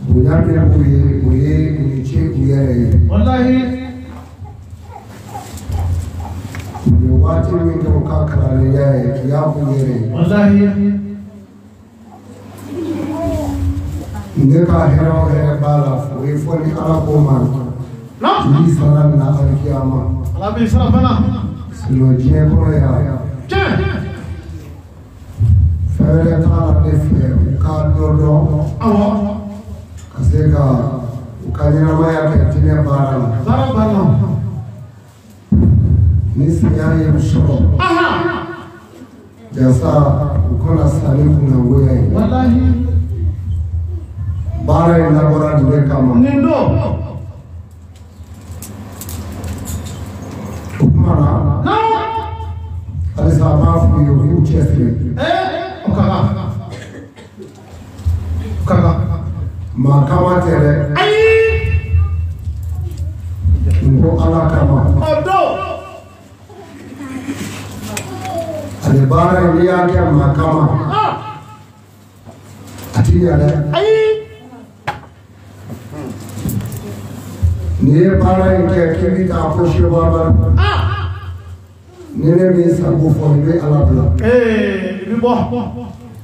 Bunyame uye uniche uyere. Wallahi. Wati wingi ukakala yae kiyabu uyere. Wallahi. Ndeka hero bala foni ala koma. No. Ni salam na alkiyama. Ala bi sarafana. Silo je ko ya. Fere ta nefe ka dodo. Awa. Kaseka ukanyana maya ketine barala. Barabara. Nisi yaye mshoro. Jasa ukona salifu na ngoya. Wallahi. Bara ina bora dile kama. Nindo. Ukumana. No. Alisa mafu yu uchesre. Okaga. Okaga. Makama tere. Ngo ala kama. Odo. Ale bara ina yake makama. Ati yale. Niye bara ina kimi ta aposhe baba. Nene mi sabu fo be ala bla. Bibo.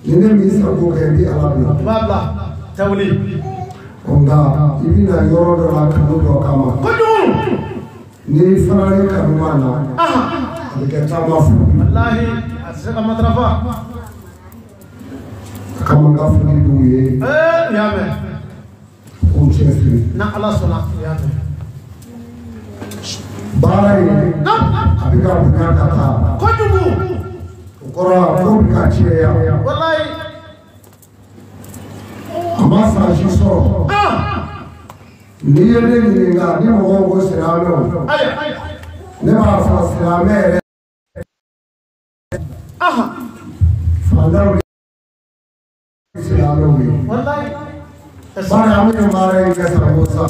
Nene mi sabu ke bi ala bla. Babla. Tawli. Onga ibina yoro do la kanu do kama. Kudu. Ni farale kanu mana. Ke tama fu. Wallahi. Asaka matrafa. Kama ngafu ni duye. Yame. Uchesri. Na Allah sona. Yame. Bara yi. Abika bukata ta. Kudu. Ukora furka cheya. Wallahi. Amasa jiso. Ni yele ni nga ni mo go siralo. Ne ba fa sirame. Fandar siralo wi. Wallahi. Bara amu mara ke samosa.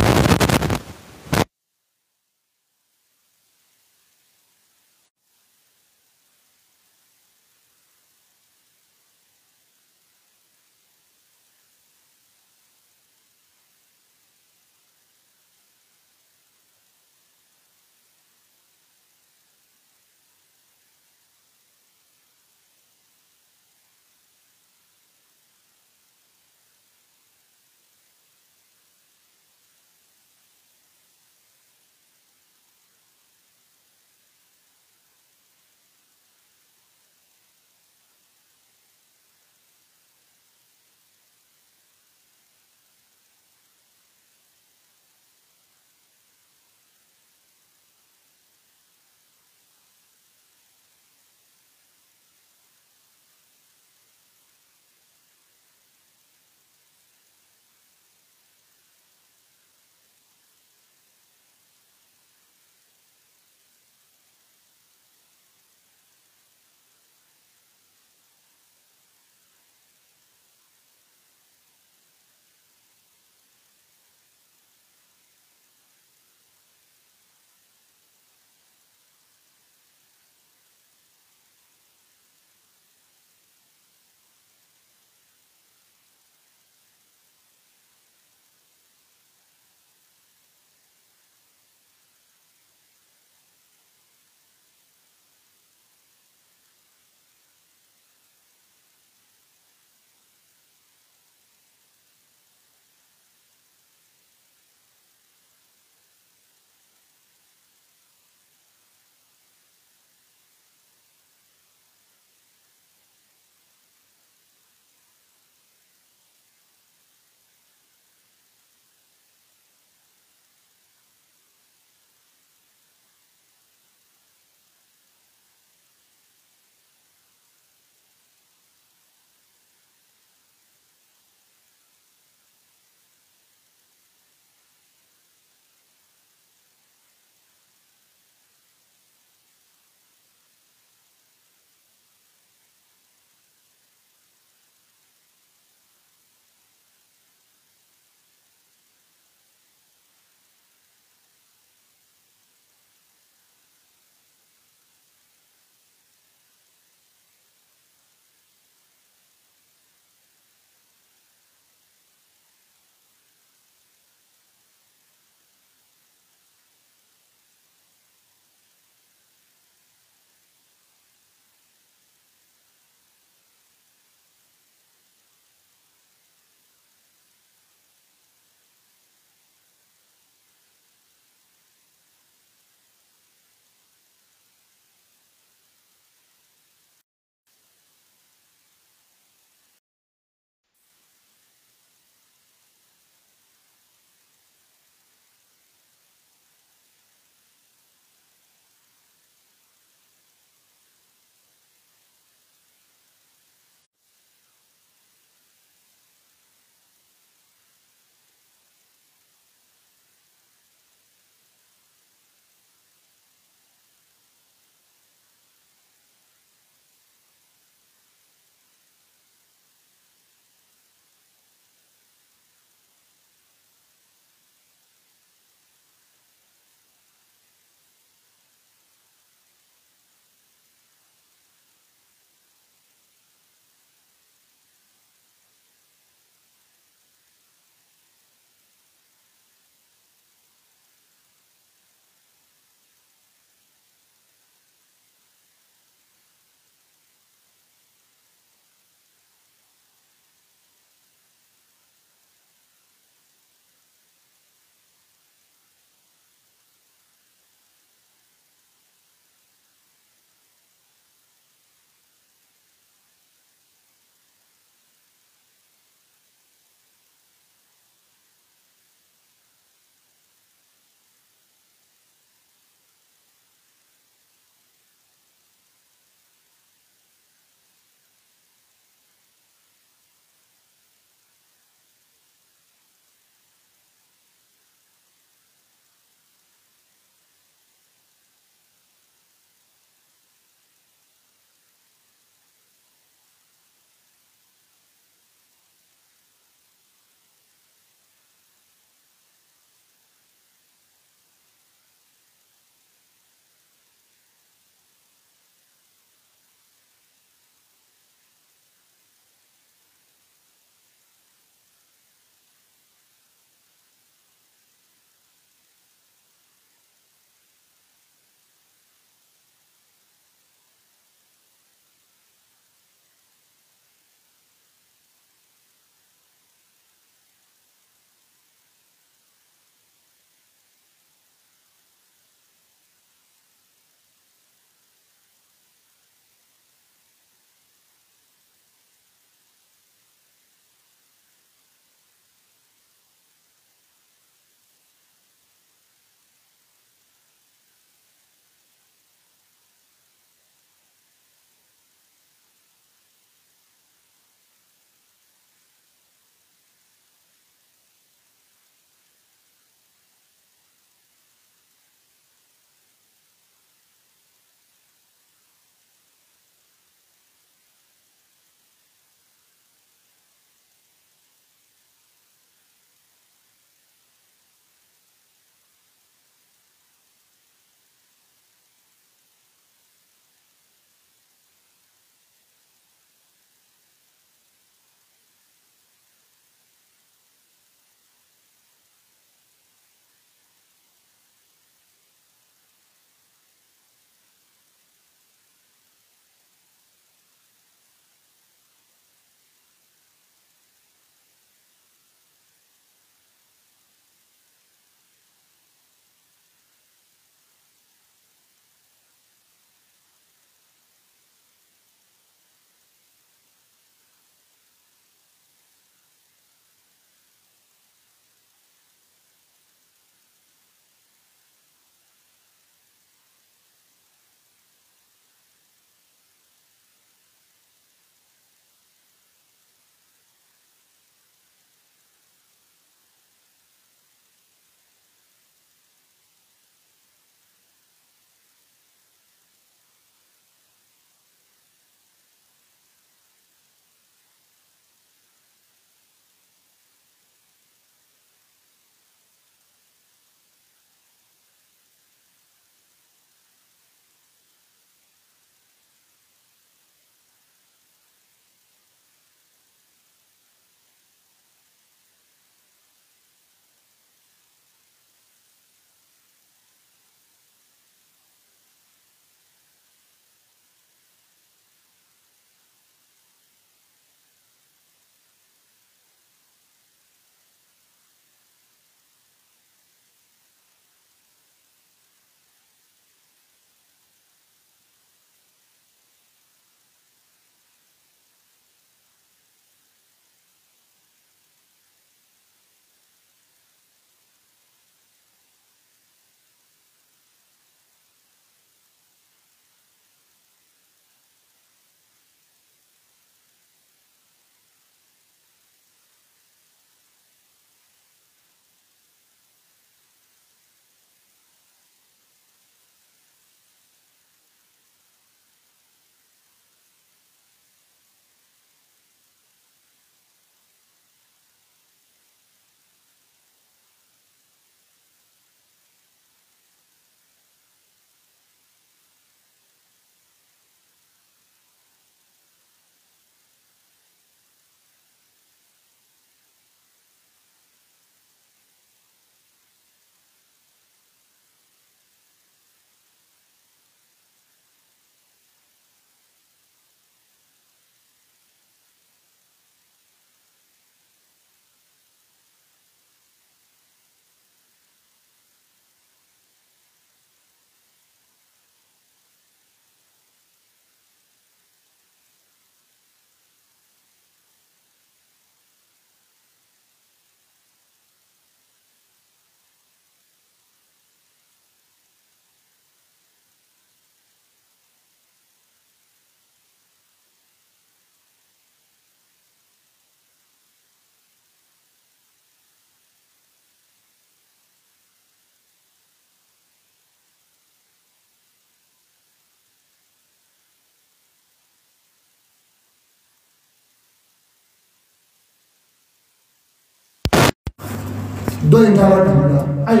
do intara dula ay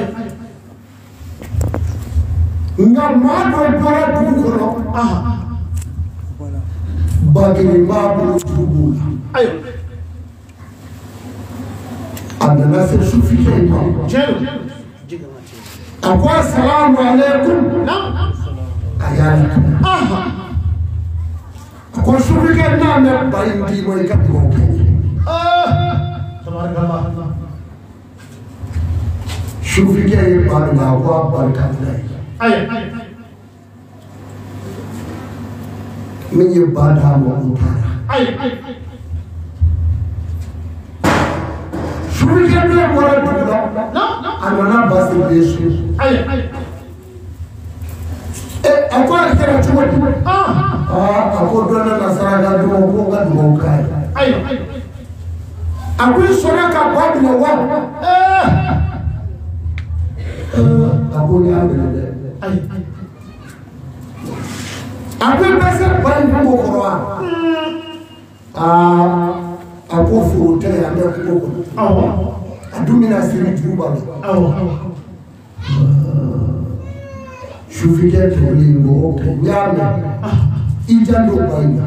nga ma do para du ko bagini ma bu dubula ay andana se suffisait akwa assalamu alaikum ayana akwa suffisait na me bayindi mo ikati ko subhanallah suffisait ba na akwa barkatna ay min yibada mo utara ay suffisait na mo dula anana basi yesu ay akwa kera chumodi ako dona na saraga do ko ga do kai ay akwi sora ka babu na wa ako ni abele ay akwi bese bari ko ko wa ako furuta ya me ko ko adumina siri juba Shufike tulingo nyame ijando baina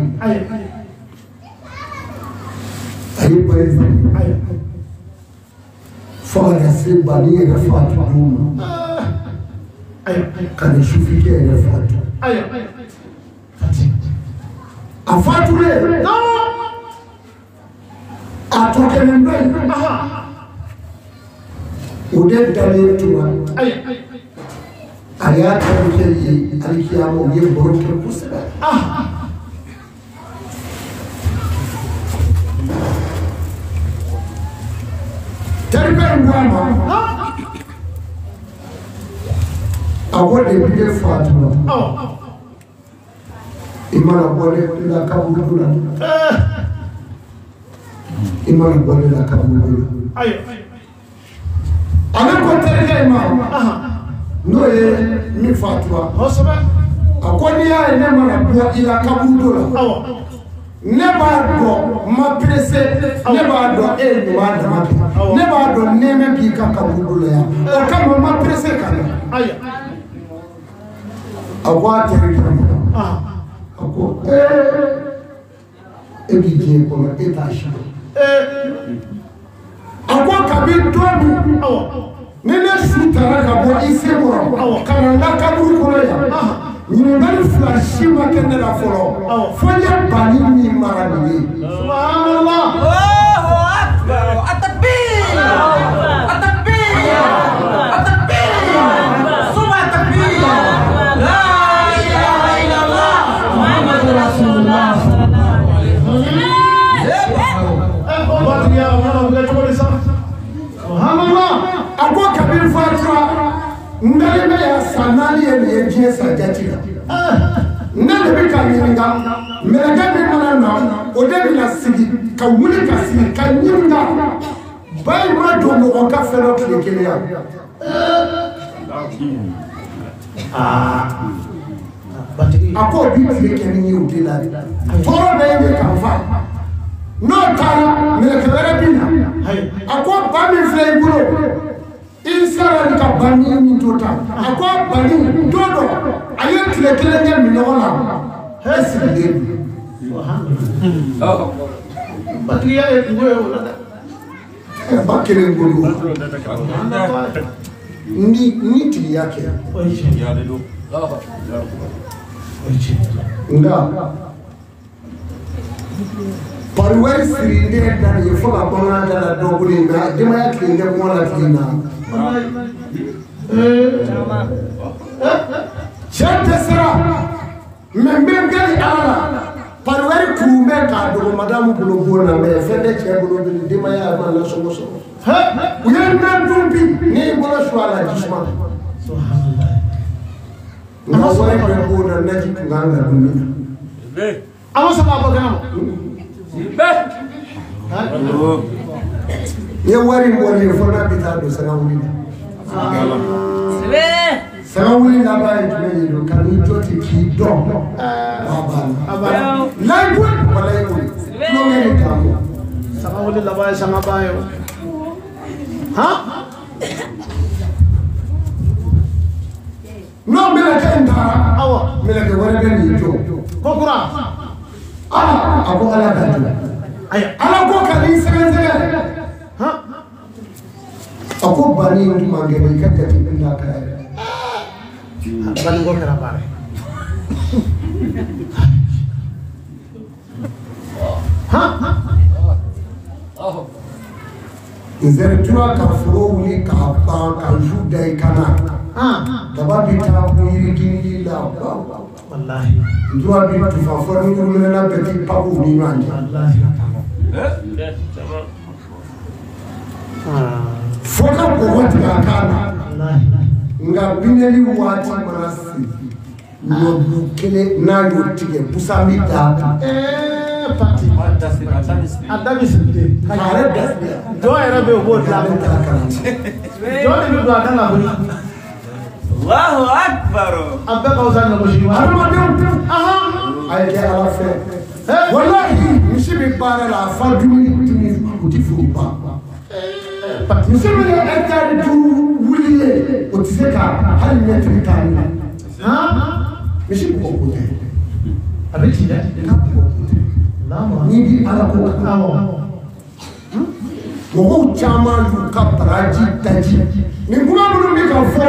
ay baina fara se bani ya fatu dum ay kana shufike ya fatu ay afatu le no atoke ndo ode dale tuwa ay ayat ke alkiyamo ye borke kusra tarika ngama awode bide fatwa imana bole la kabula imana bole la kabula ay ana ko tarika imama no ye mi fatwa hosoba akoni ya ne mana bua ila kabudo la ne ba do ma presse ne ba do e ni wa da ma ne ba do ne me bi ka kabudo la ya o kama ma presse kana aya akwa territoire ako e bi je ko na etage akwa kabi do mi nene sutara ka bɔ ise kɔrɔ ka na n ka kaburu kɔrɔ yan ɲininkali fila si ma kɛ ne la fɔlɔ fo n ye bani min mara nin ye. subhanallah Allahu akbar at-takbir at-takbir at-takbir subhan takbir la ilaha illallah muhammadur rasulullah subhanallah ako kabiri fatura ndale bɛ ya san naani ye nin ye diɲɛ san jati la ne de bɛ ka ɲininka mɛlɛkɛ min mana na o de bɛ na sigi ka wuli ka sigi ka ɲininka bayi ma don mɔgɔ ka fɛn dɔ tile kelen yan. a ko bi tile kɛ ni ye o de la tɔɔrɔ bɛ ye kan fa n'o taara mɛlɛkɛ wɛrɛ bɛ na a ko ba min filɛ i bolo. Israel ka bani min to ta a ko bani do do a ye tile kelen kɛ minɔgɔ la he sigilen batriya ye ngo ye wala ba kelen bolo ni tigiya kɛ nga pariwari sirinden da ye fo ka bamanan da la dɔ bolo nka denbaya tilen tɛ kɔngɔ la tile na cɛ dɛsɛra mɛ n bɛ gɛrɛ ala la pariwari kun bɛ k'a dogo madamu bolo bon na mɛ fɛn tɛ cɛ bolo bi denbaya ma nasɔngɔ sɔrɔ u ye nan dun bi n'i bɔra su a la jisuma nka wari bɛ bon na naji kun kan ka dun min na an ma sɔn k'a bɔ kɛnɛ ma ye wari bɔli ye fo n'a bɛ taa don saga wuli la saga wuli laban ye jumɛn ye don ka n'i jɔ ten k'i dɔn k'a banna layidu wala ye wuli tulonkɛ ni kan bɔ saga wuli laban ye sanga ba ye han no meleke ndara awa meleke wala ben ni jo ko kura ako ala da jo aya ala ko kali sege ha ako bani ngi mange be kata tinda ka ban go kera bare ha nzere tuwa ka furo wuli ka ban ka juda ikana daba bi ta yiri kini la wallahi tuwa bi tu fa fo ni wuli na beti papu ni nwanji wallahi foka ko wati ka kana wallahi nga bineli wati marasi no kele na yo tige pusami da pati adami sinte kare da do era be wo la do ni do akala bo Allahu Akbar. abba ka usan no shi wa aha ay ke ala fe wallahi misi bi bara la fa dumuni tini uti fu ba misi bi etari du wuliye uti se ka hali ne tini tani ha misi ko ko te abiti da ka ko ni di ala ko awa wo chama yu ka baraji taji ni kuma bulu mi ka fo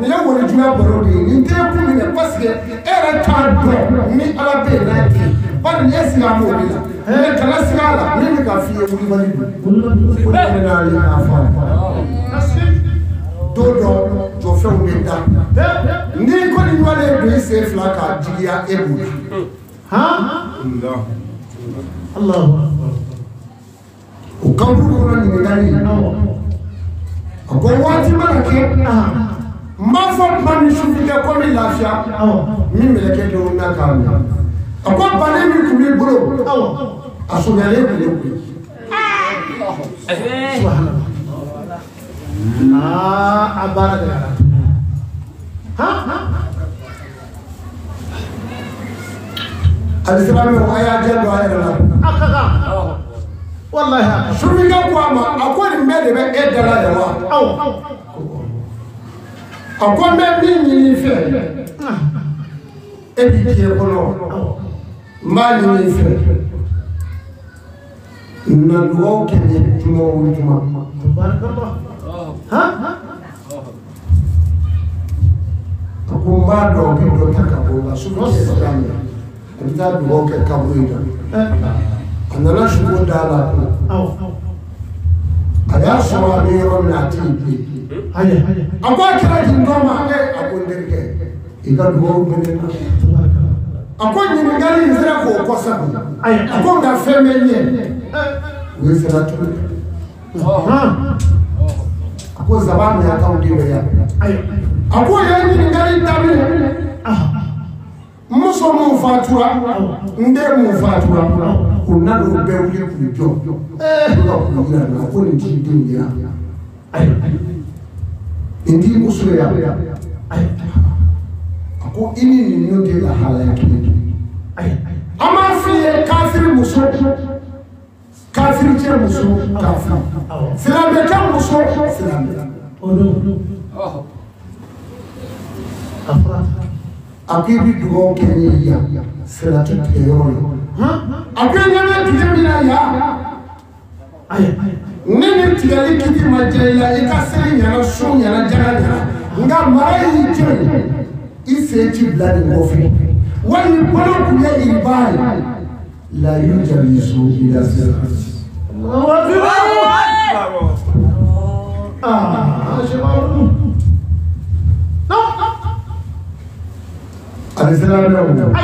ni ya woni juma boro de ni te ku ni parce que era ta do ni ala be na ti ba ni esi na mo ni la kala sigala ni mi ka fi wuli bali wuli na ni na fa do jo fe o da ni ko ni wale be se fla ka jiya ebu ha Allahu Akbar o kambu ko ni ngani ko wati mana ke ma fo ma mi sufi ke ko mi lafia mi meleke do na ka mi ko bane mi ku mi bro aso yale bi subhanallah abara de ha al-islam wa ya jalla wa ala akaka wallahi sufi ke ko ma akoni mbede be edala ya wa akon me mi ni fe e bi ke ko no ma ni fe na do ke ni tumo wujuma subhanallah ha ko ma do ke do taka ko la sufi ke islam nda do ke kabuida anala shugo dala aya shawa be ron na ti aya akwa kira jindoma akonderke iga do ngene akwa nyini ngari nzira ko kosa aya akwa nga femenye we sera tu akwa zabani ya kaundiwe ya aya akwa nyini ngari tabi muso mu fatura nde mu fatura kunna do be wuli ku jo ko ku ira na ko ni ti dinga aya indi usure ya ako ini ni nyote la hala ya kitu ama fi kafiri muso kafiri che muso kafiri silambe che muso silambe odo afra akibi dugo kenye ya silatu teyono akenya na kijamina ya aya nini tigali kiti majela ikasiri nyana su nyana jaga nga marayi jeli isechi bladi ngofi wani kono kuya ibali la yujalisu ila sirati Allahu Akbar shabaru no alisalamu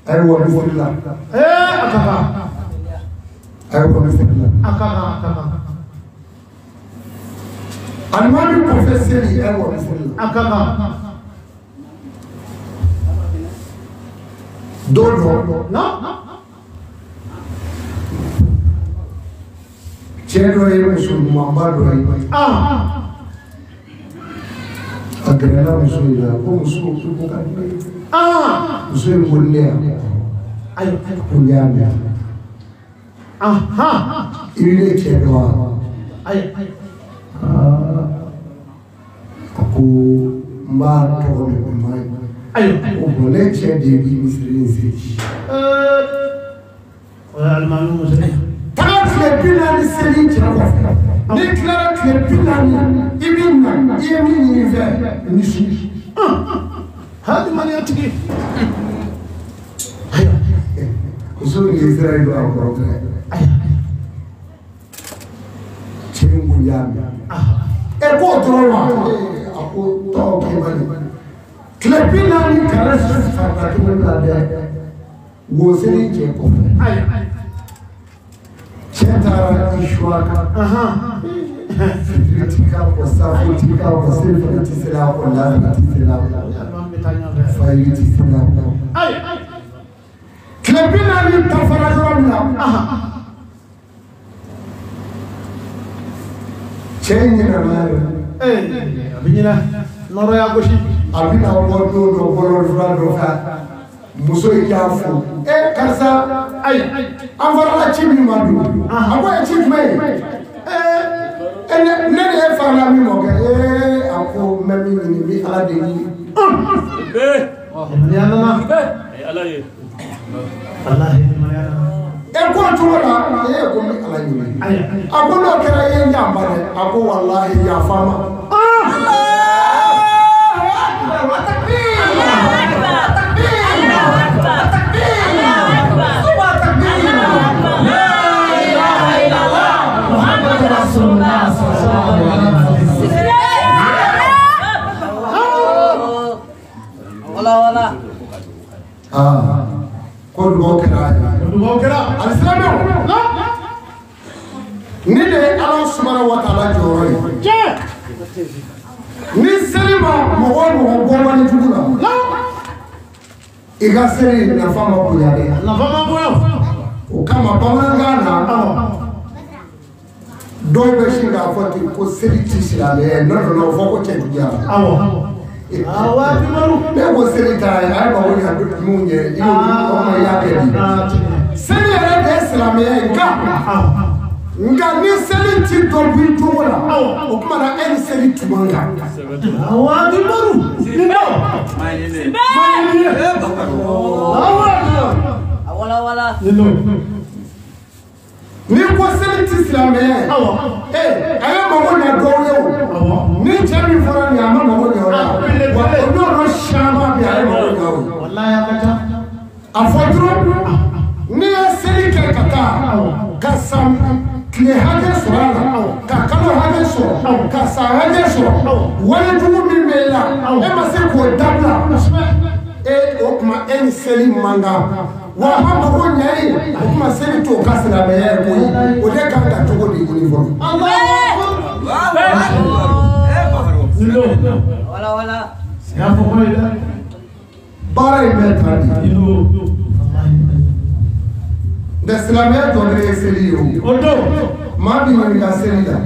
aywa bismillah akaka aywa bismillah akaka almani professeur aywa bismillah akaka dodo no chero ye musulman bado agarela musulman ko musulman ko kan musulman bolle ayo kunyame aha ile chero ayo aku mba to me mai ayo o bole che de bi misri sidi wala almanu muslim tagat le pinani sedi che ko ni clara le pinani ibinna yemi ni ve ni su hadi man yatiki usul ni Israel ba ko chengu yami e ko trowa ako to ke mani klepina ni kala sa ka to la de wo seri che ko ay chetara ishwaka fitritika ko safutika ko sirfatika ko la fitritika fayitika ay klepina ni tafara jorna chenyi na mare abinyina noro ya goshi abina wodo do bolo do fa muso yafu karsa ay anfara chibi madu abo chibi mai ne ne fara mi mo ako memi ni bi ala de ni yana ala ye wallahi yana ko tuwala ko mi ala ni ako no kera ye njamba de ako wallahi ya fama Kod bokera alislamo ni de Allah subhanahu wa ta'ala jori ni selima mo gomani tugula iga seri na fama kuyade na fama boyo o kama bangana dobe shinga foti ko seri tisila no foko chetuja awa bimaru lego seri tay ay ba woni hadu munye iyo ko yake di seri era de islamiyya nga ni seri ti dolbi tola o kuma na en seri tumanga awa bimaru nindo wala nindo ni ko seri ti islamiyya ayo mo na doyo ni chami fara ni ama mo ni ora wa ono ro shama bi ayo mo ni wallahi akata afotro ni seri ke kata kasam kile hage sorala ka kalo hage so ka sa hage so wala tugu mi mela e ma se ko dabla e o kuma en seri manga wa hamba ko nyai o kuma seri to kasira be ko o de ka da to di uniform wala ya fo ko ida bara imetra di da islamiyya to ne seri yo odo ma bi ni ka seri da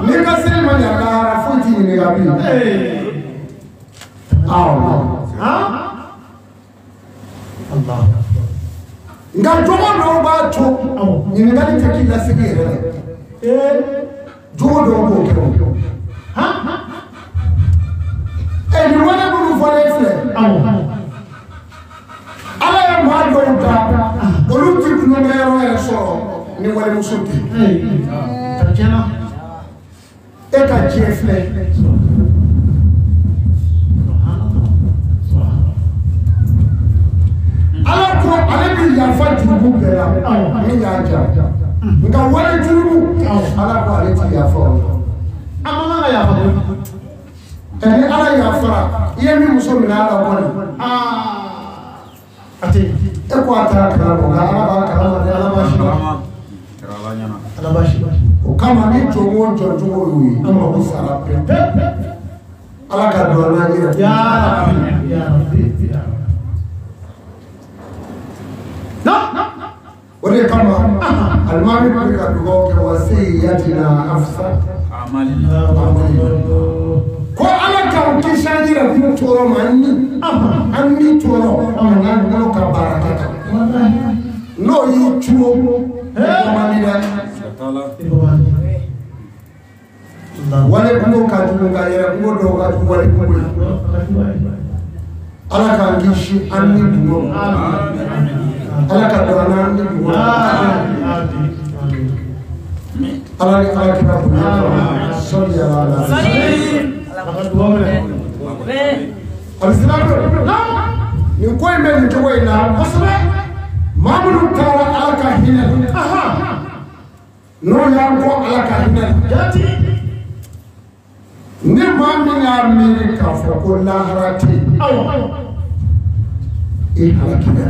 ni ka seri ma ya ka futi ni ga bi Allah nga jogo no ba to ni nga ni taki la sigi re jogo do ko ko ni wala bu fo le fle ala ya ma do ta olu ti no me ro e so ni wala musuti tajena e ka jefle ala ko ale bi yafa jurubu bɛɛ la min y'a ja nka wale jurubu ala ko ale ti yafa o an ma ka yafa ni ala yafara i ye min muso minɛ ala kɔni ate e ko a taara kalama nka ala b'a kalama ni ala b'a si ala b'a si o kama ni jɔn o jɔn cogo y'o ye an mako sara pewu ala ka dɔn n'an yɛrɛ ya rabbi o de kama alimami bɛ ka dugawu kɛ wa se yatina afsa ko ala k'aw kisi an yɛrɛ kun tɔɔrɔ ma an ni tɔɔrɔ n'an n'o ka baara kɛ kan n'o y'i cuwo man di dɛ wale kungo kadu ga yera kungo do ga wale kungo ala ka ngishi anni duwo ala ka do anni duwo ala ni ala ki babu salli ala al-islam ni ko me ni to ina asra mamulu tara ala ka hina no ya ko ala ka hina jati ni mami ya mi ka fo ko la harati ala kida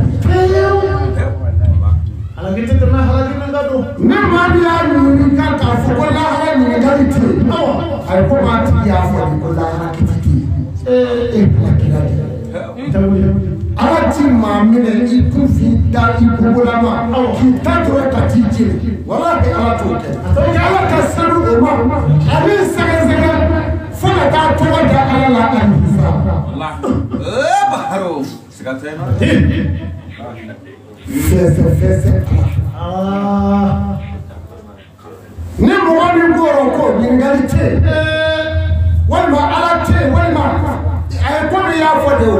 ala gite tana halaki men gado ni mami ya mi ka fo ko la harati ni galiti ay ko ma ti ya fo ko la harati ala kida ala ti mami ne iku fi da iku la ma ki ta to ka ti je wala be ala to ke ala ka saru o ma ali saga fala ta to da ala la an fa Allah baharo sikatena fese ni mo wa ni goro ko ni ngalite wala ala te wala ay ko ya fo de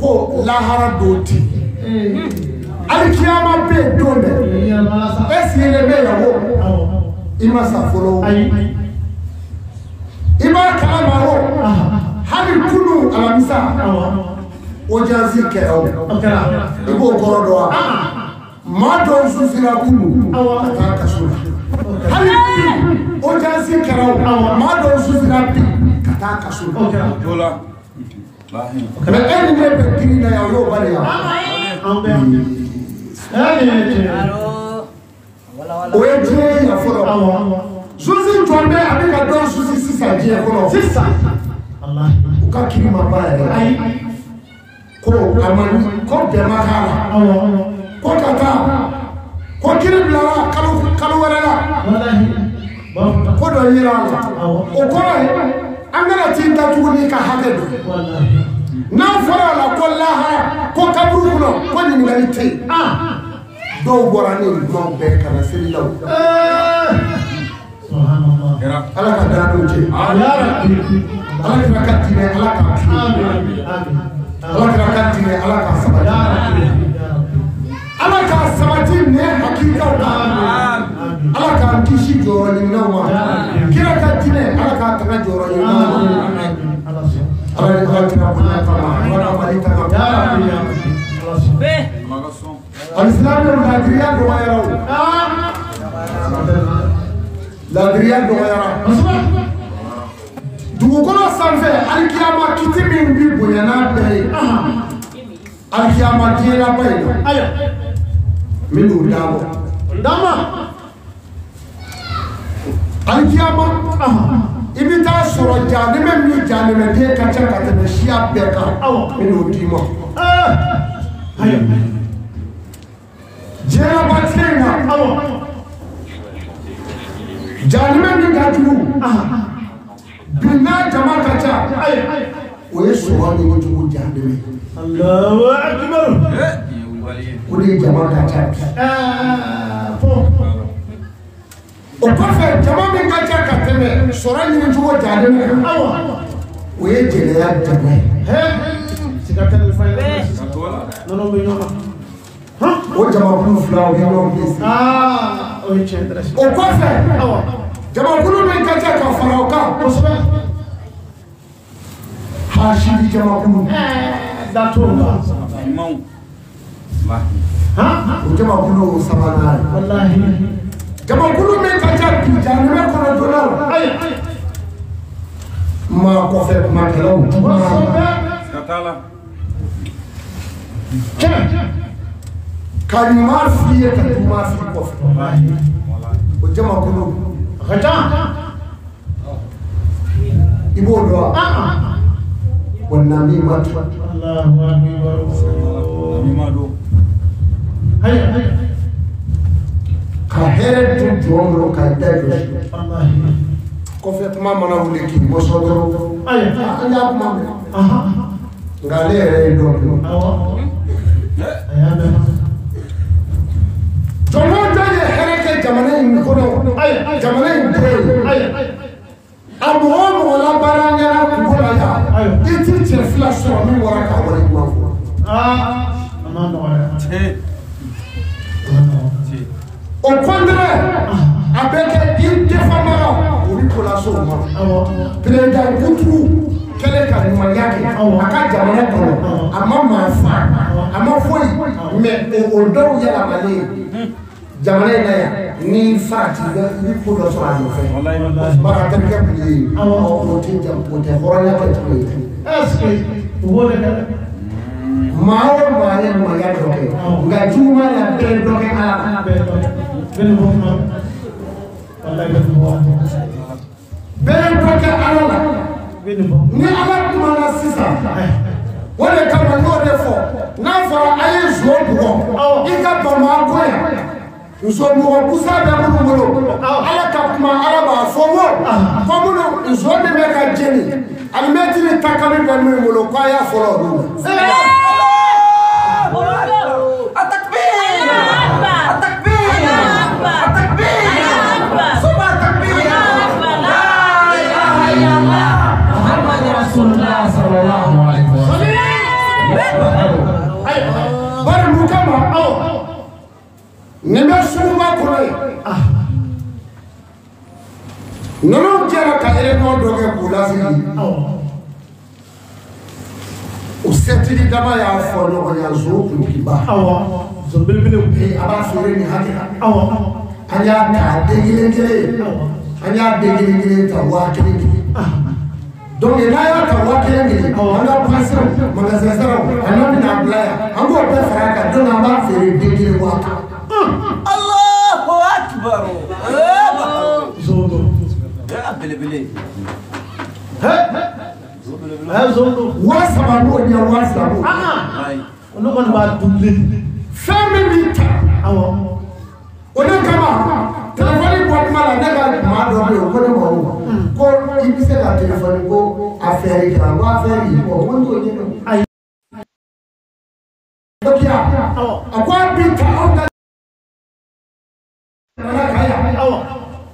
ko lahara doti alikiyama be dole esi le be yawo ima sa folo ima kama ho hali kunu alamisa ojazi kero ibo korodo ma don susira kunu ataka sura hali ojazi kero ma don susira ataka sura dola kana eni ne be kirina ya yo bale ya oje ya foro susi tombe abika don susi sisa je foro sisa Allah ukakiri mabaya ai ko amani ko be makala ko kata ko kiri blara kalu wala wallahi ko do yira o ko angana tinta tuguni ka hadedo wallahi na fara la ko laha ko kaburu kuno ko ni ngalite do borani no be kana sirilaw subhanallah ala ka dadu je ya rabbi ala ka katine ala ka amin ala ka katine ala ka sabati ya rabbi ala ka sabati ne hakika amin ala ka kishi joro ni nawa kira katine ala ka taka joro ni nawa ala ka kira kuna kama wala malika ya rabbi be al-islam la griya do yara la griya do yara dugukolo sanfɛ alikiyama kiti min bi bonyana bɛɛ ye alikiyama diɲɛlaba ye aya min y'o dama alikiyama i bɛ taa sɔrɔ jaanimɛ min jaanimɛden ka ca ka tɛmɛ siya bɛɛ kan min y'o d'i ma diɲɛlaba tile in na jaanimɛ min ka jugu bina jama ka ca o ye sɔrɔ ni o jugu jaanimɛ Allahu akbar o de ye jama ka ca o kɔfɛ jama min ka ca ka tɛmɛ sɔrɔ ɲini cogo jaanimɛ o ye jɛnɛya jama ye siga tɛ nin fa ye nɔnɔ bɛ ɲɔgɔn o jamakulu fila o ye ɲɔgɔn ye o ye tiɲɛ tɛ o kɔfɛ jamakulu min ka ca ka fara o kan kosɛbɛ Hashidi jamakulu datunga imam o jamakulu sabanan wallahi jamakulu min ka ca bi jaanimɛ kɔnɔ joona ma kɔfɛ kumakɛlaw katala ka ɲuman f'i ye ka ɲuman f'i kɔfɛ o jamakulu ka ca i b'o dɔn wa nami ma tu ka hɛrɛ dun jɔn bolo ka da jɔsi kɔfɛ kuma mana wuli k'i bɔsɔ dɔrɔn an y'a kuma mɛn nka ale yɛrɛ ye dɔn jɔnmɔn jɔn ye hɛrɛ kɛ jamana in kɔnɔ jamana in bɛɛ ye a mɔgɔ ti cɛ fila sɔrɔ min bɔra ka wale ɲuman fɔ o kɔntɛrɛ a bɛ kɛ i defamaga o bi kola so ma président Kunturu kɛlen ka ɲumanya kɛ a ka jamana kɔnɔ a ma maa fa a ma foyi mais o dɔw yɛlɛmalen jamana in na yan ni farati i bi ko dɔ sɔrɔ a nɔfɛ baara terikɛ kun ye o tɛ hɔrɔnya kɛ cogo ye est-ce que o b'o de kɛ maa o maa ye ɲumanya dɔ kɛ nka juguman la bɛɛ dɔ kɛ Ala la bɛɛ dɔ kɛ bɛɛ dɔ kɛ Ala la ni Ala kumana sisan o de kama n'o de fɔ n'a fɔra a ye nso bugɔ i ka Bamakɔ yan nso mɔgɔ kusa bɛ minnu bolo Ala ka kuma Ala b'a fɔ wo ko minnu nso min bɛ ka jeni alimɛtiri takali bɛ min bolo ko a y'a fɔlɔ olu bari mun kama nin bɛ suguba kɔnɔ ye ninnu jɛra ka élément dɔ kɛ k'u lasigi o sɛtiri dama y'a fɔ ɲɔgɔn ya zo kuntigiba a b'a feere nin hakɛ la an y'a ta den kelen kelen an y'a den kelen kelen ta 1000 donc n'a y'a ta 1000 an ka passer magasin saraw a n'o bɛna bila yan an b'o bɛɛ fara kan donc an b'a feere den kelen 1000 Allahu Akbar belebele wa saba n'o ɲɛ wa saba olu kɔni b'a dumuni fɛn min b'i ta o de kama telefɔni bɔ kuma la ne ka maa dɔ bɛ yen ko ne ma ko i bɛ se ka telefɔni ko affaire kɛra n ko affaire yi bɔ n ko n t'o ɲɛdɔn ayi a ko a b'i ta aw ka jamana kan yan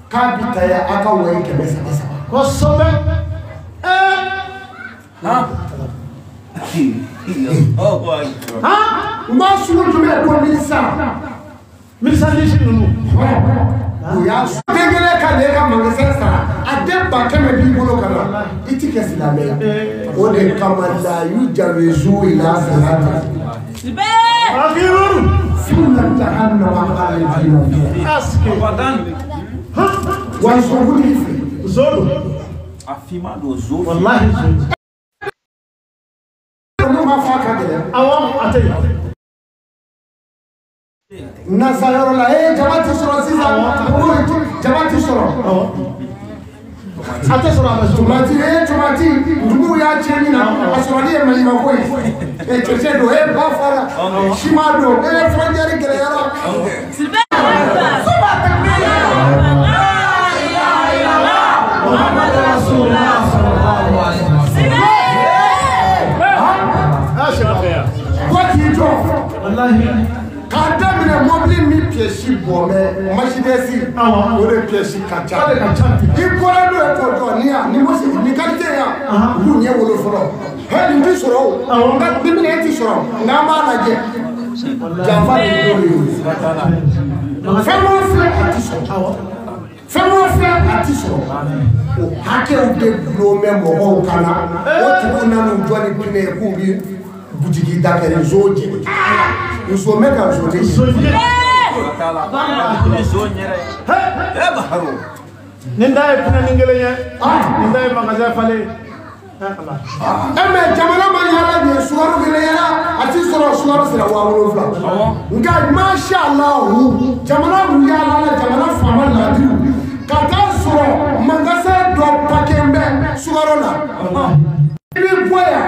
k'a b'i ta yan a ka wari 300 kosɛbɛ n b'a sugu jumɛn ko minisandisi ninnu o y'a den kelen ka ne ka magasin sara a den 100 b'i bolo ka na i ti kɛ silamɛ ye o de kama la y'u jawezu ila salata sunna jahannama khalidina aske wa sokuni zodo afima do zodo wallahi no ma fa ka de awam atay nasayoro la jamati soro sisa jamati soro ate soro ama tomati ndugu ya cheni na asori e malima ko e cheche do e ba fara shima do e frontiere gere yara silbe suba takbir la ilaha illallah muhammad rasulullah sallallahu alaihi wasallam what you do wallahi quand on mobile mi pièce bombe machinesi o de pièce kacha i kora do ko ko ni mo se ni kalite ya lu nye wolo foro he ni ti soro o nga bi mi ti soro nga ma la je jafa ni do ni famo fe ati soro o hake o de lo me mo o kana o tu na no joni pine ku bi butiki dakere zoji uso meka zoji ninda e pina ningelenya ninda e magasin fale eme jamana ma yara ni suwaru gelenya ati soro suwaru sira wa woro fla nga masha Allah jamana mu yara la jamana fama la di kata soro magasin do pakembe suwaru la ibi boya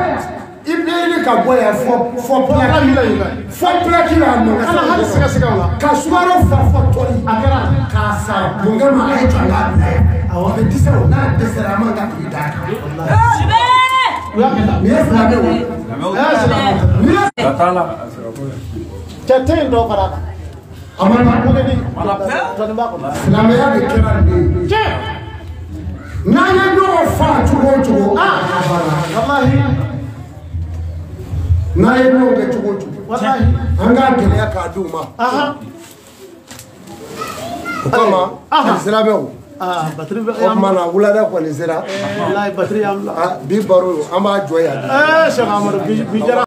ibeli ka boya fo plaki la no ala hali siga la ka suwaro fa tori akara ka sa bunga ma ai tanga awa be disero na desera manga ida wallahi yes na be wo tatala tete ndo para amana ko ni mala pe tani ba ko na me ya be kera ni na ya no fa tuwo wallahi n'a ye n'o kɛ cogo o cogo an k'a gɛlɛya k'a d'u ma o kama tile sira bɛ o o tuma na wulada kɔni sera bi baro an b'a jɔ yan